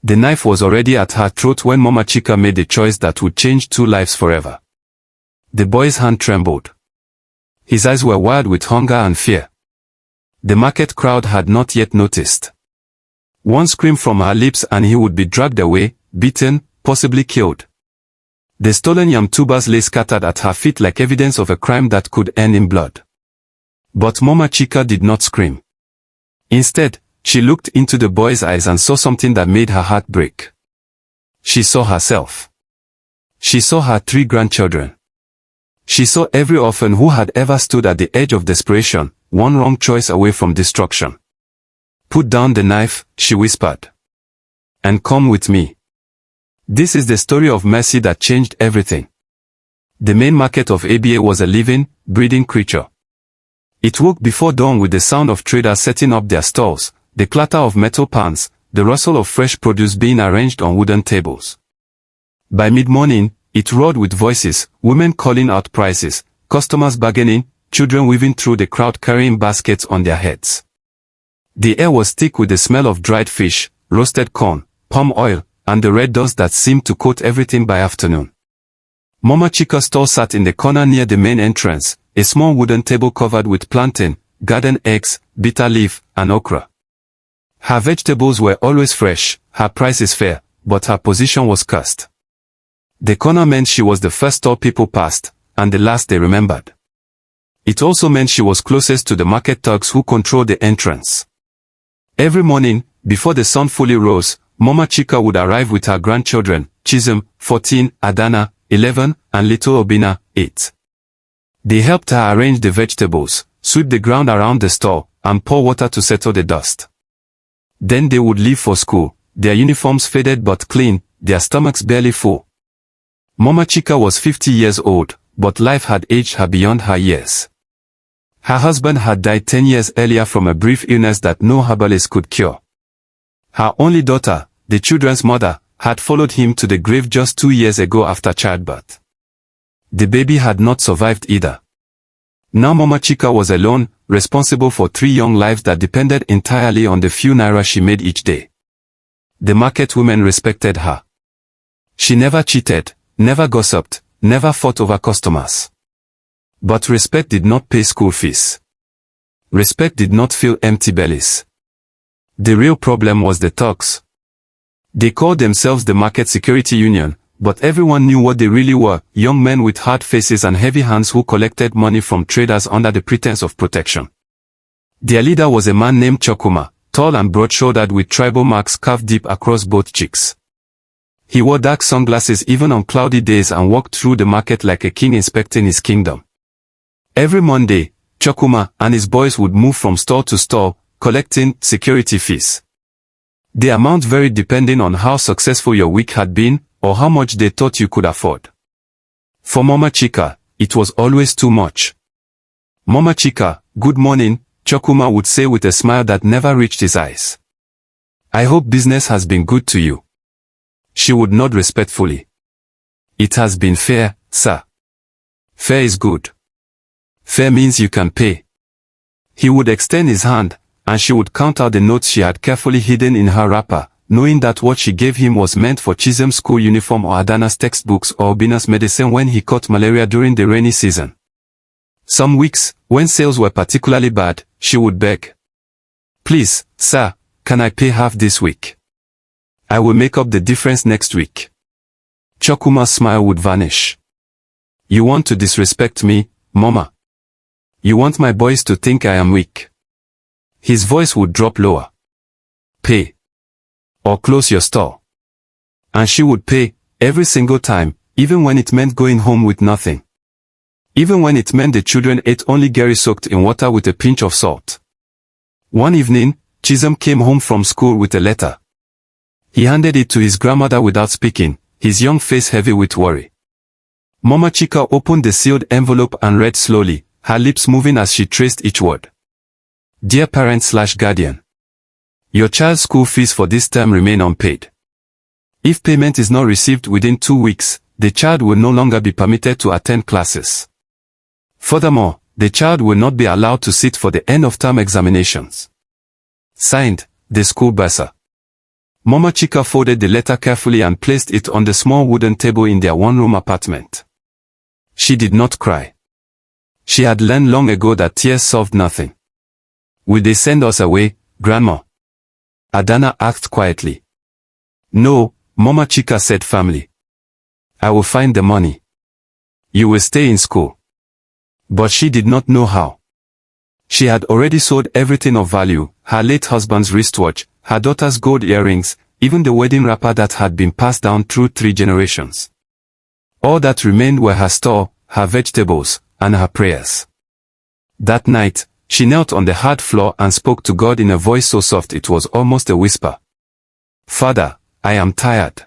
The knife was already at her throat when Mama Chika made a choice that would change two lives forever. The boy's hand trembled. His eyes were wild with hunger and fear. The market crowd had not yet noticed. One scream from her lips and he would be dragged away, beaten, possibly killed. The stolen yam tubers lay scattered at her feet like evidence of a crime that could end in blood. But Mama Chika did not scream. Instead, she looked into the boy's eyes and saw something that made her heart break. She saw herself. She saw her 3 grandchildren. She saw every orphan who had ever stood at the edge of desperation, one wrong choice away from destruction. "Put down the knife," she whispered. "And come with me." This is the story of mercy that changed everything. The main market of Aba was a living, breathing creature. It woke before dawn with the sound of traders setting up their stalls, the clatter of metal pans, the rustle of fresh produce being arranged on wooden tables. By mid-morning, it roared with voices, women calling out prices, customers bargaining, children weaving through the crowd carrying baskets on their heads. The air was thick with the smell of dried fish, roasted corn, palm oil, and the red dust that seemed to coat everything by afternoon. Mama Chika's stall sat in the corner near the main entrance, a small wooden table covered with plantain, garden eggs, bitter leaf, and okra. Her vegetables were always fresh, her prices fair, but her position was cursed. The corner meant she was the first stall people passed, and the last they remembered. It also meant she was closest to the market thugs who controlled the entrance. Every morning, before the sun fully rose, Mama Chika would arrive with her grandchildren, Chisholm, 14, Adana, 11, and little Obina, 8. They helped her arrange the vegetables, sweep the ground around the stall, and pour water to settle the dust. Then they would leave for school, their uniforms faded but clean, their stomachs barely full. Mama Chika was 50 years old, but life had aged her beyond her years. Her husband had died 10 years earlier from a brief illness that no herbalist could cure. Her only daughter, the children's mother, had followed him to the grave just 2 years ago after childbirth. The baby had not survived either. Now Mama Chika was alone, responsible for 3 young lives that depended entirely on the few naira she made each day. The market women respected her. She never cheated, never gossiped, never fought over customers. But respect did not pay school fees. Respect did not fill empty bellies. The real problem was the thugs. They called themselves the Market Security Union, but everyone knew what they really were, young men with hard faces and heavy hands who collected money from traders under the pretense of protection. Their leader was a man named Chokuma, tall and broad-shouldered with tribal marks carved deep across both cheeks. He wore dark sunglasses even on cloudy days and walked through the market like a king inspecting his kingdom. Every Monday, Chokuma and his boys would move from store to store, collecting security fees. The amount varied depending on how successful your week had been, or how much they thought you could afford. For Mama Chika, it was always too much. "Mama Chika, good morning," Chokuma would say with a smile that never reached his eyes. "I hope business has been good to you." She would nod respectfully. "It has been fair, sir." "Fair is good. Fair means you can pay." He would extend his hand, and she would count out the notes she had carefully hidden in her wrapper, knowing that what she gave him was meant for Chisholm's school uniform or Adana's textbooks or Obina's medicine when he caught malaria during the rainy season. Some weeks, when sales were particularly bad, she would beg, "Please, sir, can I pay half this week? I will make up the difference next week." Chokuma's smile would vanish. "You want to disrespect me, Mama? You want my boys to think I am weak?" His voice would drop lower. "Pay. Or close your store." And she would pay, every single time, even when it meant going home with nothing. Even when it meant the children ate only gari soaked in water with a pinch of salt. One evening, Chisholm came home from school with a letter. He handed it to his grandmother without speaking, his young face heavy with worry. Mama Chika opened the sealed envelope and read slowly, her lips moving as she traced each word. "Dear parent/guardian. Your child's school fees for this term remain unpaid. If payment is not received within 2 weeks, the child will no longer be permitted to attend classes. Furthermore, the child will not be allowed to sit for the end-of-term examinations. Signed, the school bursar." Mama Chika folded the letter carefully and placed it on the small wooden table in their one-room apartment. She did not cry. She had learned long ago that tears solved nothing. Will they send us away, Grandma? Adana asked quietly. No, Mama Chika said firmly. I will find the money. You will stay in school. But she did not know how. She had already sold everything of value, her late husband's wristwatch, her daughter's gold earrings, even the wedding wrapper that had been passed down through 3 generations. All that remained were her store, her vegetables, and her prayers. That night, she knelt on the hard floor and spoke to God in a voice so soft it was almost a whisper. Father, I am tired.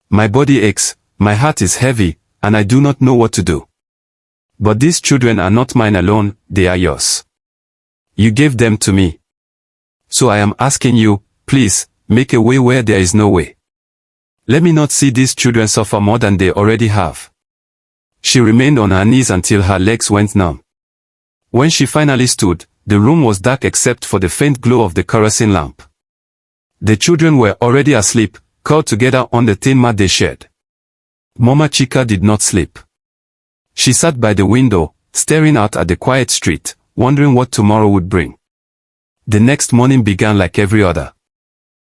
My body aches, my heart is heavy, and I do not know what to do. But these children are not mine alone, they are yours. You gave them to me. So I am asking you, please, make a way where there is no way. Let me not see these children suffer more than they already have. She remained on her knees until her legs went numb. When she finally stood, the room was dark except for the faint glow of the kerosene lamp. The children were already asleep, curled together on the thin mat they shared. Mama Chika did not sleep. She sat by the window, staring out at the quiet street, wondering what tomorrow would bring. The next morning began like every other.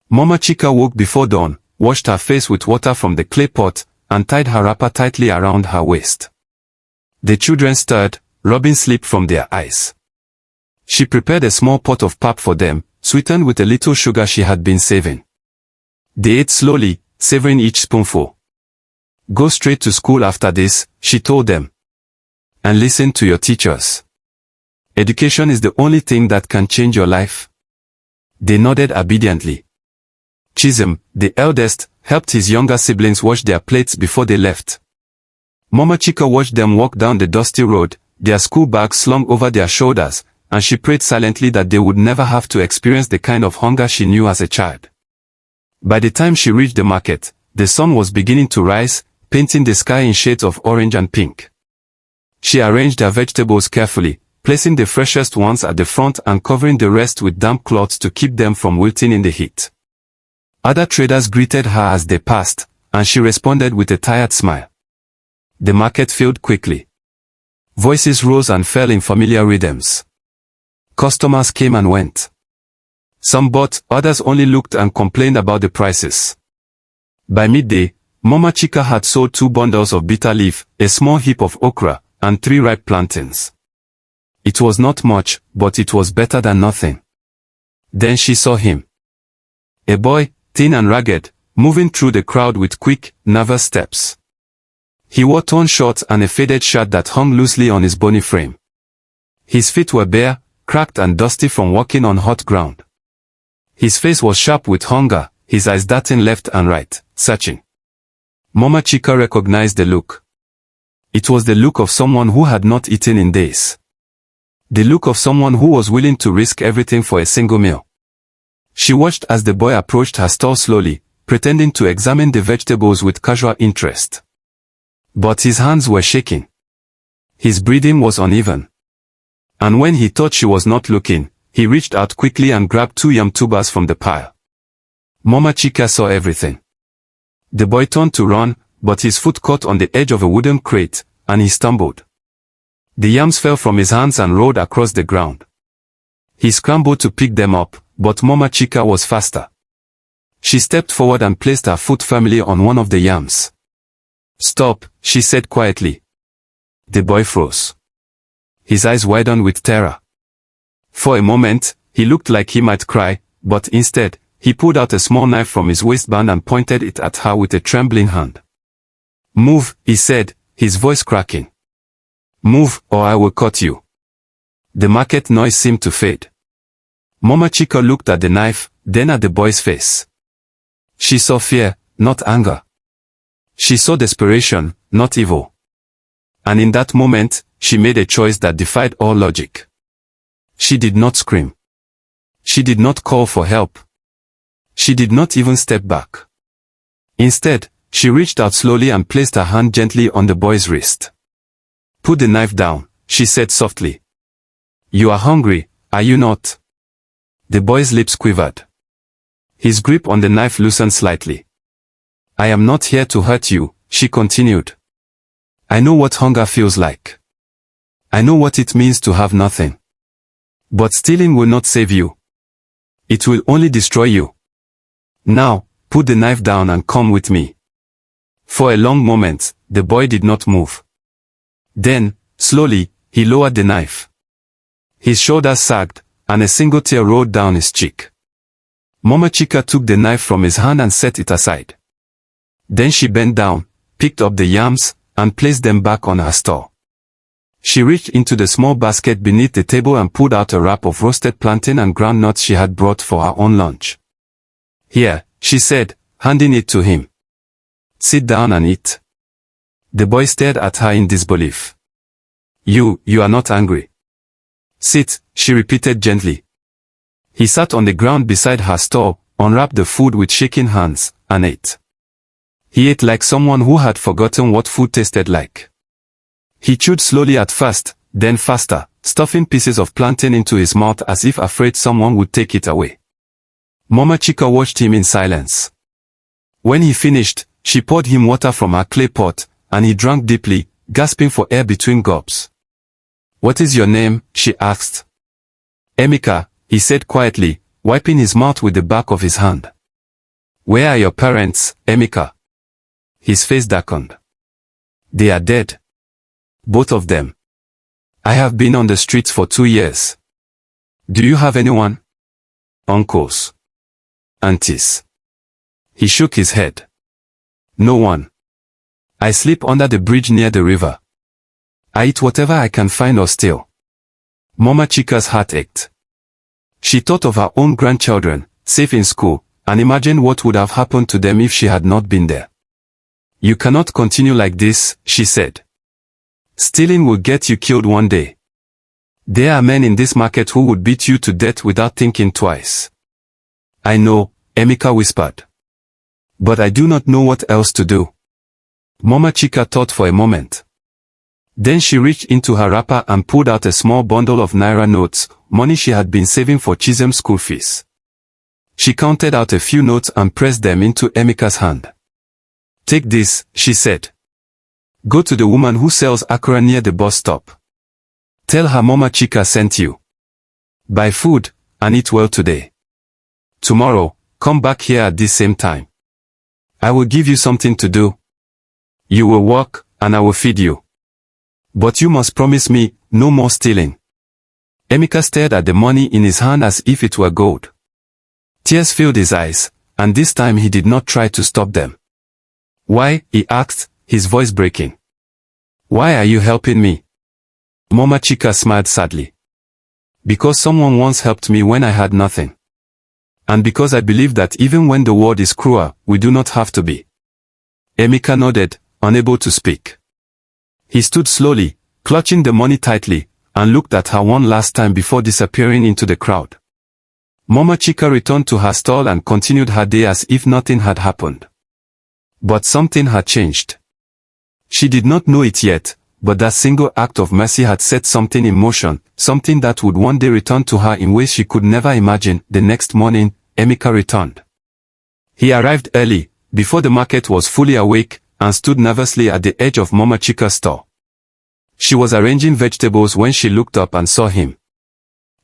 Mama Chika woke before dawn, washed her face with water from the clay pot, and tied her wrapper tightly around her waist. The children stirred, rubbing sleep from their eyes. She prepared a small pot of pap for them, sweetened with a little sugar she had been saving. They ate slowly, savoring each spoonful. Go straight to school after this, she told them. And listen to your teachers. Education is the only thing that can change your life. They nodded obediently. Chisholm, the eldest, helped his younger siblings wash their plates before they left. Mama Chika watched them walk down the dusty road, their school bags slung over their shoulders, and she prayed silently that they would never have to experience the kind of hunger she knew as a child. By the time she reached the market, the sun was beginning to rise, painting the sky in shades of orange and pink. She arranged her vegetables carefully, placing the freshest ones at the front and covering the rest with damp cloths to keep them from wilting in the heat. Other traders greeted her as they passed, and she responded with a tired smile. The market filled quickly. Voices rose and fell in familiar rhythms. Customers came and went. Some bought, others only looked and complained about the prices. By midday, Mama Chika had sold 2 bundles of bitter leaf, a small heap of okra, and 3 ripe plantains. It was not much, but it was better than nothing. Then she saw him. A boy, thin and ragged, moving through the crowd with quick, nervous steps. He wore torn shorts and a faded shirt that hung loosely on his bony frame. His feet were bare, cracked and dusty from walking on hot ground. His face was sharp with hunger, his eyes darting left and right, searching. Mama Chika recognized the look. It was the look of someone who had not eaten in days. The look of someone who was willing to risk everything for a single meal. She watched as the boy approached her stall slowly, pretending to examine the vegetables with casual interest. But his hands were shaking. His breathing was uneven. And when he thought she was not looking, he reached out quickly and grabbed 2 yam tubers from the pile. Mama Chika saw everything. The boy turned to run, but his foot caught on the edge of a wooden crate, and he stumbled. The yams fell from his hands and rolled across the ground. He scrambled to pick them up, but Mama Chika was faster. She stepped forward and placed her foot firmly on one of the yams. Stop, she said quietly. The boy froze. His eyes widened with terror. For a moment, he looked like he might cry, but instead, he pulled out a small knife from his waistband and pointed it at her with a trembling hand. Move, he said, his voice cracking. Move, or I will cut you. The market noise seemed to fade. Mama Chika looked at the knife, then at the boy's face. She saw fear, not anger. She saw desperation, not evil. And in that moment, she made a choice that defied all logic. She did not scream. She did not call for help. She did not even step back. Instead, she reached out slowly and placed her hand gently on the boy's wrist. Put the knife down, she said softly. You are hungry, are you not? The boy's lips quivered. His grip on the knife loosened slightly. I am not here to hurt you, she continued. I know what hunger feels like. I know what it means to have nothing. But stealing will not save you. It will only destroy you. Now, put the knife down and come with me. For a long moment, the boy did not move. Then, slowly, he lowered the knife. His shoulders sagged, and a single tear rolled down his cheek. Mama Chika took the knife from his hand and set it aside. Then she bent down, picked up the yams, and placed them back on her store. She reached into the small basket beneath the table and pulled out a wrap of roasted plantain and ground nuts she had brought for her own lunch. Here, she said, handing it to him. Sit down and eat. The boy stared at her in disbelief. You are not angry. Sit, she repeated gently. He sat on the ground beside her store, unwrapped the food with shaking hands, and ate. He ate like someone who had forgotten what food tasted like. He chewed slowly at first, then faster, stuffing pieces of plantain into his mouth as if afraid someone would take it away. Mama Chika watched him in silence. When he finished, she poured him water from her clay pot, and he drank deeply, gasping for air between gulps. What is your name? She asked. Emeka, he said quietly, wiping his mouth with the back of his hand. Where are your parents, Emeka? His face darkened. They are dead. Both of them. I have been on the streets for 2 years. Do you have anyone? Uncles. Aunties. He shook his head. No one. I sleep under the bridge near the river. I eat whatever I can find or steal. Mama Chika's heart ached. She thought of her own grandchildren, safe in school, and imagined what would have happened to them if she had not been there. You cannot continue like this, she said. Stealing will get you killed one day. There are men in this market who would beat you to death without thinking twice. I know, Emeka whispered. But I do not know what else to do. Mama Chika thought for a moment. Then she reached into her wrapper and pulled out a small bundle of naira notes, money she had been saving for Chisholm's school fees. She counted out a few notes and pressed them into Emeka's hand. Take this, she said. Go to the woman who sells akara near the bus stop. Tell her Mama Chika sent you. Buy food, and eat well today. Tomorrow, come back here at this same time. I will give you something to do. You will work, and I will feed you. But you must promise me, no more stealing. Emeka stared at the money in his hand as if it were gold. Tears filled his eyes, and this time he did not try to stop them. Why? He asked, his voice breaking. Why are you helping me? Mama Chika smiled sadly. Because someone once helped me when I had nothing. And because I believe that even when the world is cruel, we do not have to be. Emeka nodded, unable to speak. He stood slowly, clutching the money tightly, and looked at her one last time before disappearing into the crowd. Mama Chika returned to her stall and continued her day as if nothing had happened. But something had changed. She did not know it yet, but that single act of mercy had set something in motion, something that would one day return to her in ways she could never imagine. The next morning, Emeka returned. He arrived early, before the market was fully awake, and stood nervously at the edge of Mama Chika's store. She was arranging vegetables when she looked up and saw him.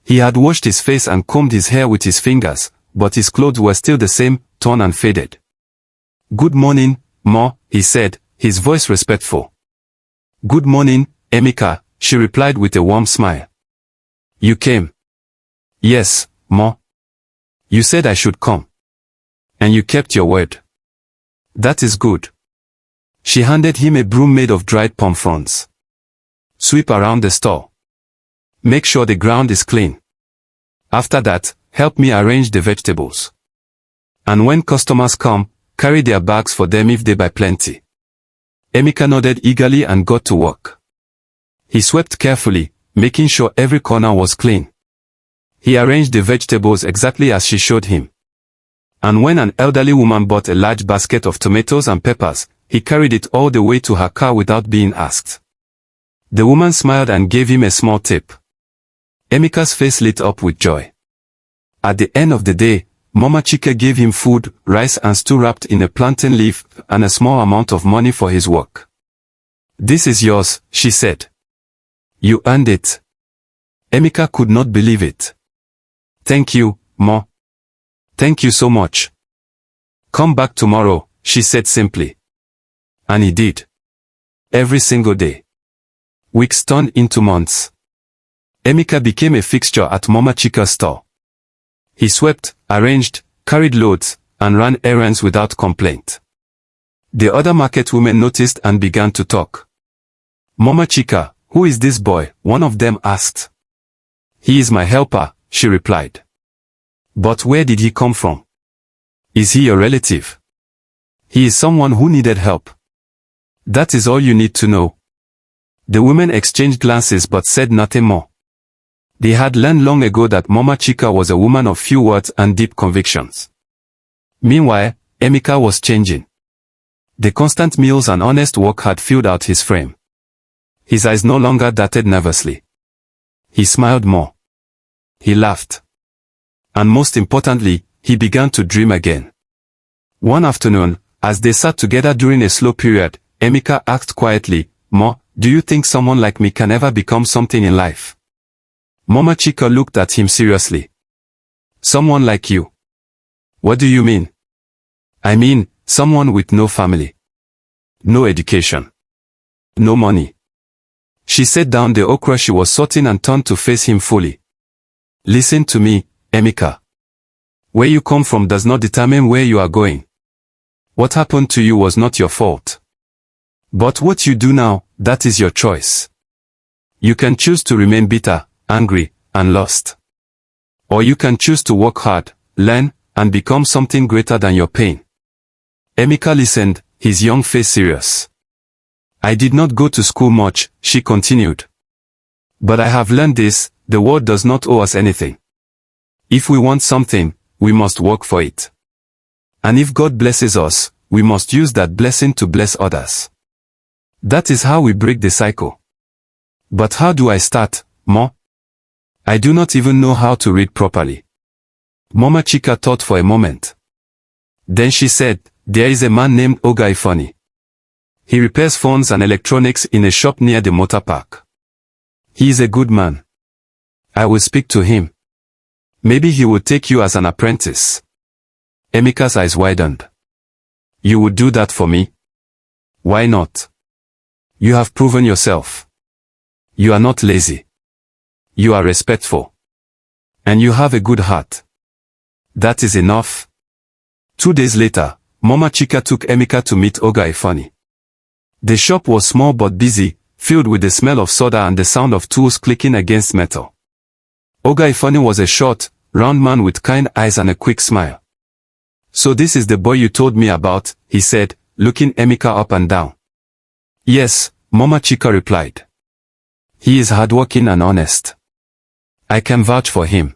He had washed his face and combed his hair with his fingers, but his clothes were still the same, torn and faded. Good morning, Ma, he said, his voice respectful. Good morning, Emeka, she replied with a warm smile. You came. Yes, Ma. You said I should come. And you kept your word. That is good. She handed him a broom made of dried palm fronds. Sweep around the store. Make sure the ground is clean. After that, help me arrange the vegetables. And when customers come, carry their bags for them if they buy plenty. Emeka nodded eagerly and got to work. He swept carefully, making sure every corner was clean. He arranged the vegetables exactly as she showed him. And when an elderly woman bought a large basket of tomatoes and peppers, he carried it all the way to her car without being asked. The woman smiled and gave him a small tip. Emeka's face lit up with joy. At the end of the day, Mama Chika gave him food, rice and stew wrapped in a plantain leaf, and a small amount of money for his work. "This is yours," she said. "You earned it." Emeka could not believe it. "Thank you, Ma. Thank you so much. Come back tomorrow," she said simply. And he did. Every single day. Weeks turned into months. Emeka became a fixture at Mama Chika's store. He swept, arranged, carried loads, and ran errands without complaint. The other market women noticed and began to talk. "Mama Chika, who is this boy?" one of them asked. "He is my helper," she replied. "But where did he come from? Is he your relative?" "He is someone who needed help." "That is all you need to know." The women exchanged glances but said nothing more. They had learned long ago that Mama Chika was a woman of few words and deep convictions. Meanwhile, Emeka was changing. The constant meals and honest work had filled out his frame. His eyes no longer darted nervously. He smiled more. He laughed. And most importantly, he began to dream again. One afternoon, as they sat together during a slow period, Emeka asked quietly, "Ma, do you think someone like me can ever become something in life?" Mama Chika looked at him seriously. "Someone like you? What do you mean?" "I mean, someone with no family. No education. No money." She set down the okra she was sorting and turned to face him fully. "Listen to me, Emeka. Where you come from does not determine where you are going. What happened to you was not your fault. But what you do now, that is your choice. You can choose to remain bitter, angry, and lost. Or you can choose to work hard, learn, and become something greater than your pain." Emeka listened, his young face serious. "I did not go to school much," she continued. "But I have learned this: the world does not owe us anything. If we want something, we must work for it. And if God blesses us, we must use that blessing to bless others. That is how we break the cycle." "But how do I start, Ma? I do not even know how to read properly." Mama Chika thought for a moment. Then she said, "There is a man named Oga Ifani. He repairs phones and electronics in a shop near the motor park. He is a good man. I will speak to him. Maybe he will take you as an apprentice." Emeka's eyes widened. "You would do that for me?" "Why not? You have proven yourself. You are not lazy. You are respectful. And you have a good heart. That is enough." 2 days later, Mama Chika took Emeka to meet Oga Ifani. The shop was small but busy, filled with the smell of soda and the sound of tools clicking against metal. Oga Ifani was a short, round man with kind eyes and a quick smile. "So this is the boy you told me about," he said, looking Emeka up and down. "Yes," Mama Chika replied. "He is hardworking and honest. I can vouch for him."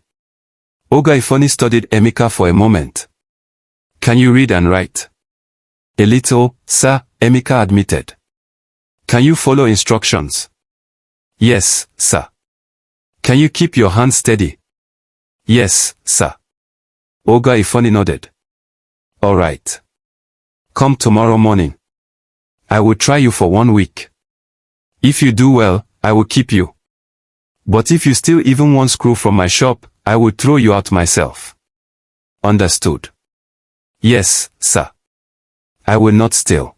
Oga Ifani studied Emeka for a moment. "Can you read and write?" "A little, sir," Emeka admitted. "Can you follow instructions?" "Yes, sir." "Can you keep your hands steady?" "Yes, sir." Oga Ifani nodded. "All right. Come tomorrow morning. I will try you for 1 week. If you do well, I will keep you. But if you steal even one screw from my shop, I will throw you out myself." "Understood." "Yes, sir. I will not steal.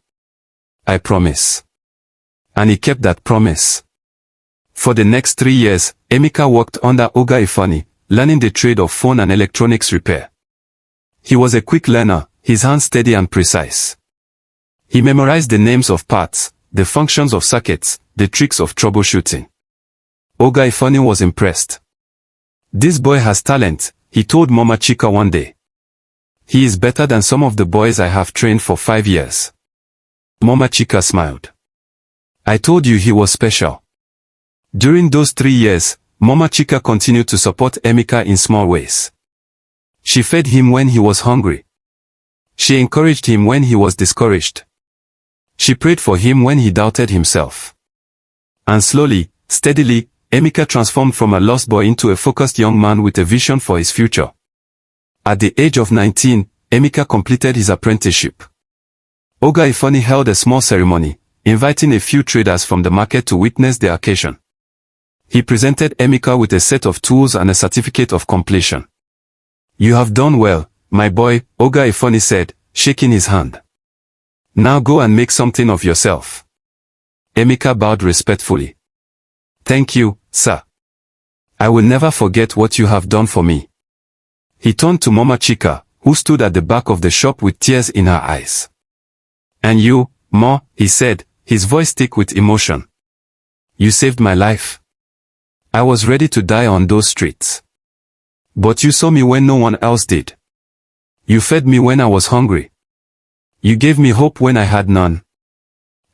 I promise." And he kept that promise. For the next 3 years, Emeka worked under Oga Ifani, learning the trade of phone and electronics repair. He was a quick learner, his hands steady and precise. He memorized the names of parts, the functions of circuits, the tricks of troubleshooting. Oga Ifani was impressed. "This boy has talent," he told Mama Chika one day. "He is better than some of the boys I have trained for 5 years. Mama Chika smiled. "I told you he was special." During those 3 years, Mama Chika continued to support Emeka in small ways. She fed him when he was hungry. She encouraged him when he was discouraged. She prayed for him when he doubted himself. And slowly, steadily, Emeka transformed from a lost boy into a focused young man with a vision for his future. At the age of 19, Emeka completed his apprenticeship. Oga Ifeanyi held a small ceremony, inviting a few traders from the market to witness the occasion. He presented Emeka with a set of tools and a certificate of completion. "You have done well, my boy," Oga Ifeanyi said, shaking his hand. "Now go and make something of yourself." Emeka bowed respectfully. "Thank you, sir. I will never forget what you have done for me." He turned to Mama Chika, who stood at the back of the shop with tears in her eyes. "And you, Ma," he said, his voice thick with emotion. "You saved my life. I was ready to die on those streets. But you saw me when no one else did. You fed me when I was hungry. You gave me hope when I had none.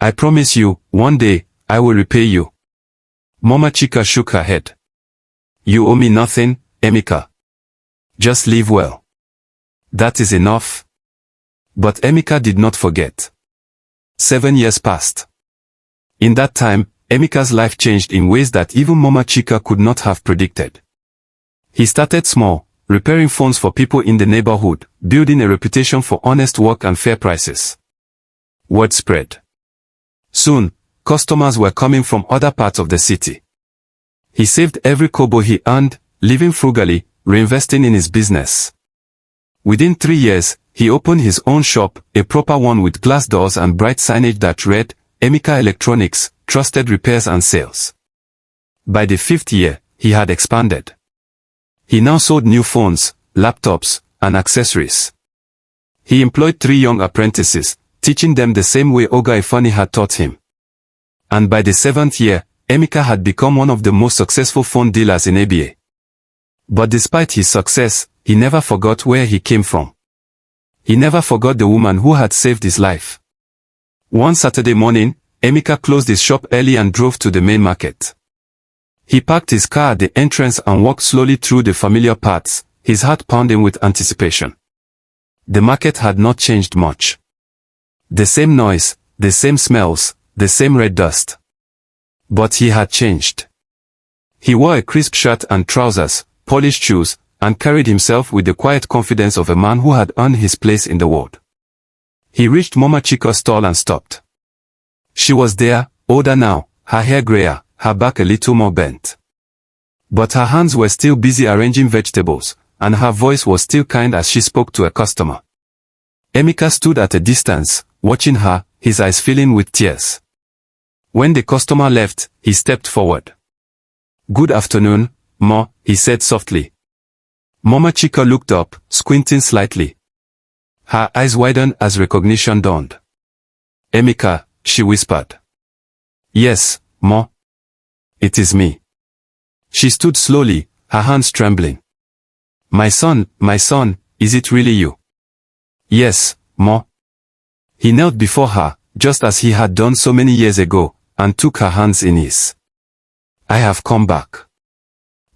I promise you, one day, I will repay you." Mama Chika shook her head. "You owe me nothing, Emeka. Just live well. That is enough." But Emeka did not forget. 7 years passed. In that time, Emeka's life changed in ways that even Mama Chika could not have predicted. He started small, repairing phones for people in the neighborhood, building a reputation for honest work and fair prices. Word spread. Soon, customers were coming from other parts of the city. He saved every kobo he earned, living frugally, reinvesting in his business. Within 3 years, he opened his own shop, a proper one with glass doors and bright signage that read, "Emeka Electronics, Trusted Repairs and Sales." By the 5th year, he had expanded. He now sold new phones, laptops, and accessories. He employed 3 young apprentices, teaching them the same way Oga Ifeanyi had taught him. And by the 7th year, Emeka had become one of the most successful phone dealers in Abia. But despite his success, he never forgot where he came from. He never forgot the woman who had saved his life. One Saturday morning, Emeka closed his shop early and drove to the main market. He parked his car at the entrance and walked slowly through the familiar paths, his heart pounding with anticipation. The market had not changed much. The same noise, the same smells, the same red dust. But he had changed. He wore a crisp shirt and trousers, polished shoes, and carried himself with the quiet confidence of a man who had earned his place in the world. He reached Mama Chika's stall and stopped. She was there, older now, her hair grayer, her back a little more bent. But her hands were still busy arranging vegetables, and her voice was still kind as she spoke to a customer. Emeka stood at a distance, watching her, his eyes filling with tears. When the customer left, he stepped forward. "Good afternoon, Ma," he said softly. Mama Chika looked up, squinting slightly. Her eyes widened as recognition dawned. "Emeka," she whispered. "Yes, Ma. It is me." She stood slowly, her hands trembling. my son, is it really you?" "Yes, Ma." He knelt before her, just as he had done so many years ago, and took her hands in his. "I have come back."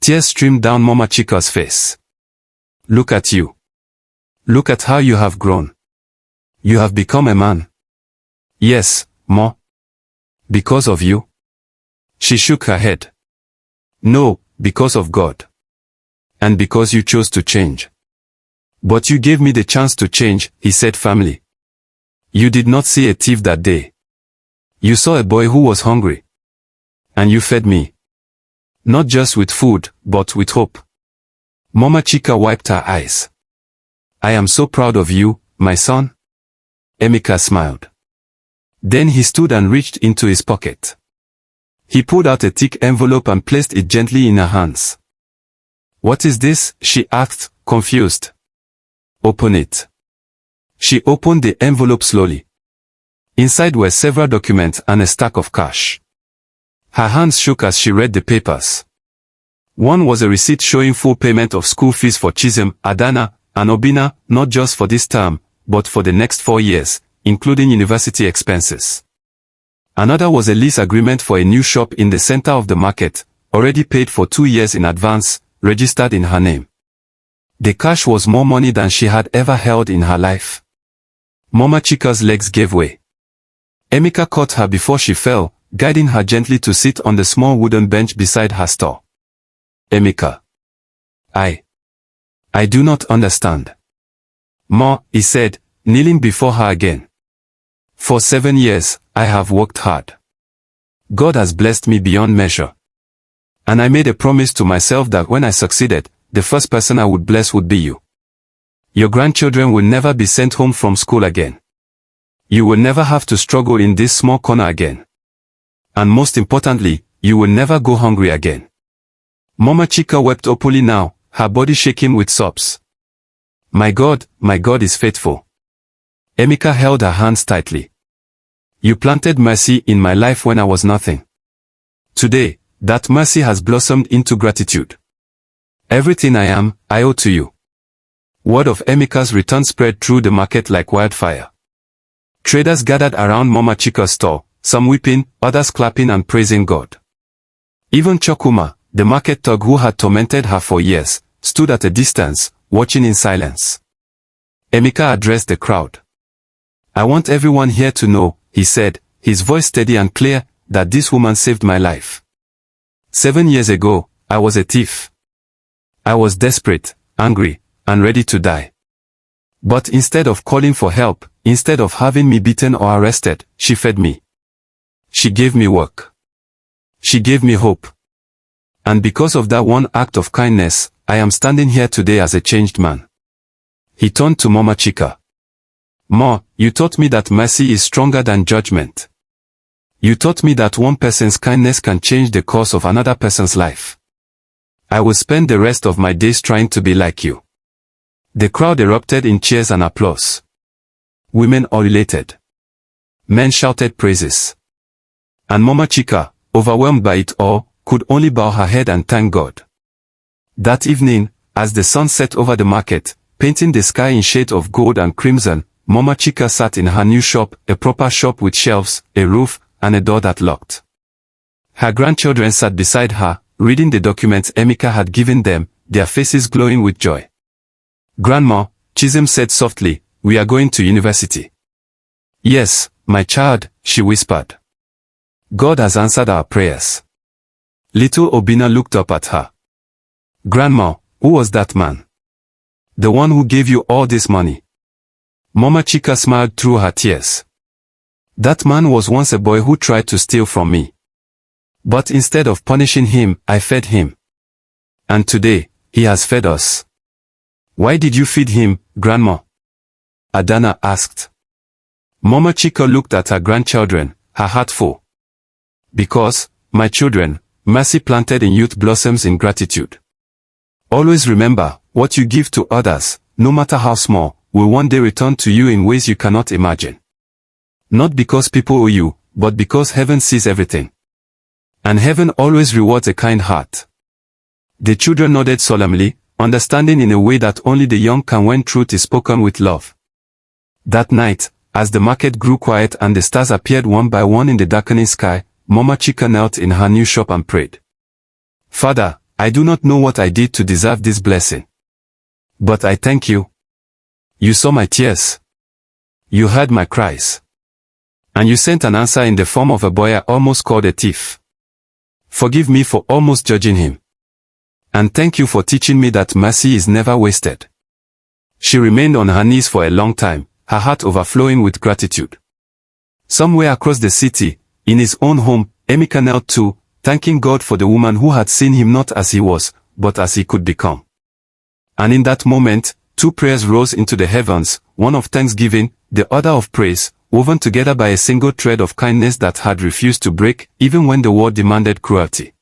Tears streamed down Mama Chika's face. "Look at you. Look at how you have grown. You have become a man." "Yes, Ma. Because of you?" She shook her head. "No, because of God. And because you chose to change." "But you gave me the chance to change," he said firmly. "You did not see a thief that day. You saw a boy who was hungry. And you fed me. Not just with food, but with hope." Mama Chika wiped her eyes. "I am so proud of you, my son." Emeka smiled. Then he stood and reached into his pocket. He pulled out a thick envelope and placed it gently in her hands. "What is this?" she asked, confused. "Open it." She opened the envelope slowly. Inside were several documents and a stack of cash. Her hands shook as she read the papers. One was a receipt showing full payment of school fees for Chisem, Adana, and Obina, not just for this term, but for the next 4 years, including university expenses. Another was a lease agreement for a new shop in the center of the market, already paid for 2 years in advance, registered in her name. The cash was more money than she had ever held in her life. Mama Chika's legs gave way. Emeka caught her before she fell, guiding her gently to sit on the small wooden bench beside her store. "Emeka. I I do not understand. Ma, he said, kneeling before her again. For 7 years, I have worked hard. God has blessed me beyond measure. And I made a promise to myself that when I succeeded, the first person I would bless would be you. Your grandchildren will never be sent home from school again. You will never have to struggle in this small corner again. And most importantly, you will never go hungry again. Mama Chika wept openly now, her body shaking with sobs. My God is faithful. Emeka held her hands tightly. You planted mercy in my life when I was nothing. Today, that mercy has blossomed into gratitude. Everything I am, I owe to you. Word of Emeka's return spread through the market like wildfire. Traders gathered around Mama Chika's store, some weeping, others clapping and praising God. Even Chokuma, the market thug who had tormented her for years, stood at a distance, watching in silence. Emeka addressed the crowd. I want everyone here to know, he said, his voice steady and clear, that this woman saved my life. 7 years ago, I was a thief. I was desperate, angry, and ready to die. But instead of calling for help, instead of having me beaten or arrested, she fed me. She gave me work. She gave me hope. And because of that one act of kindness, I am standing here today as a changed man. He turned to Mama Chika. Ma, you taught me that mercy is stronger than judgment. You taught me that one person's kindness can change the course of another person's life. I will spend the rest of my days trying to be like you. The crowd erupted in cheers and applause. Women ululated. Men shouted praises. And Mama Chika, overwhelmed by it all, could only bow her head and thank God. That evening, as the sun set over the market, painting the sky in shades of gold and crimson, Mama Chika sat in her new shop, a proper shop with shelves, a roof, and a door that locked. Her grandchildren sat beside her, reading the documents Emeka had given them, their faces glowing with joy. Grandma, Chisholm said softly, we are going to university. Yes, my child, she whispered. God has answered our prayers. Little Obina looked up at her. Grandma, who was that man? The one who gave you all this money. Mama Chika smiled through her tears. That man was once a boy who tried to steal from me. But instead of punishing him, I fed him. And today, he has fed us. Why did you feed him, Grandma? Adana asked. Mama Chika looked at her grandchildren, her heart full. Because, my children, mercy planted in youth blossoms in gratitude. Always remember, what you give to others, no matter how small, will one day return to you in ways you cannot imagine. Not because people owe you, but because heaven sees everything. And heaven always rewards a kind heart. The children nodded solemnly, understanding in a way that only the young can when truth is spoken with love. That night, as the market grew quiet and the stars appeared one by one in the darkening sky, Mama Chika knelt in her new shop and prayed. Father, I do not know what I did to deserve this blessing. But I thank you. You saw my tears. You heard my cries. And you sent an answer in the form of a boy I almost called a thief. Forgive me for almost judging him. And thank you for teaching me that mercy is never wasted. She remained on her knees for a long time, her heart overflowing with gratitude. Somewhere across the city, in his own home, Emeka knelt too, thanking God for the woman who had seen him not as he was, but as he could become. And in that moment, two prayers rose into the heavens, one of thanksgiving, the other of praise, woven together by a single thread of kindness that had refused to break, even when the world demanded cruelty.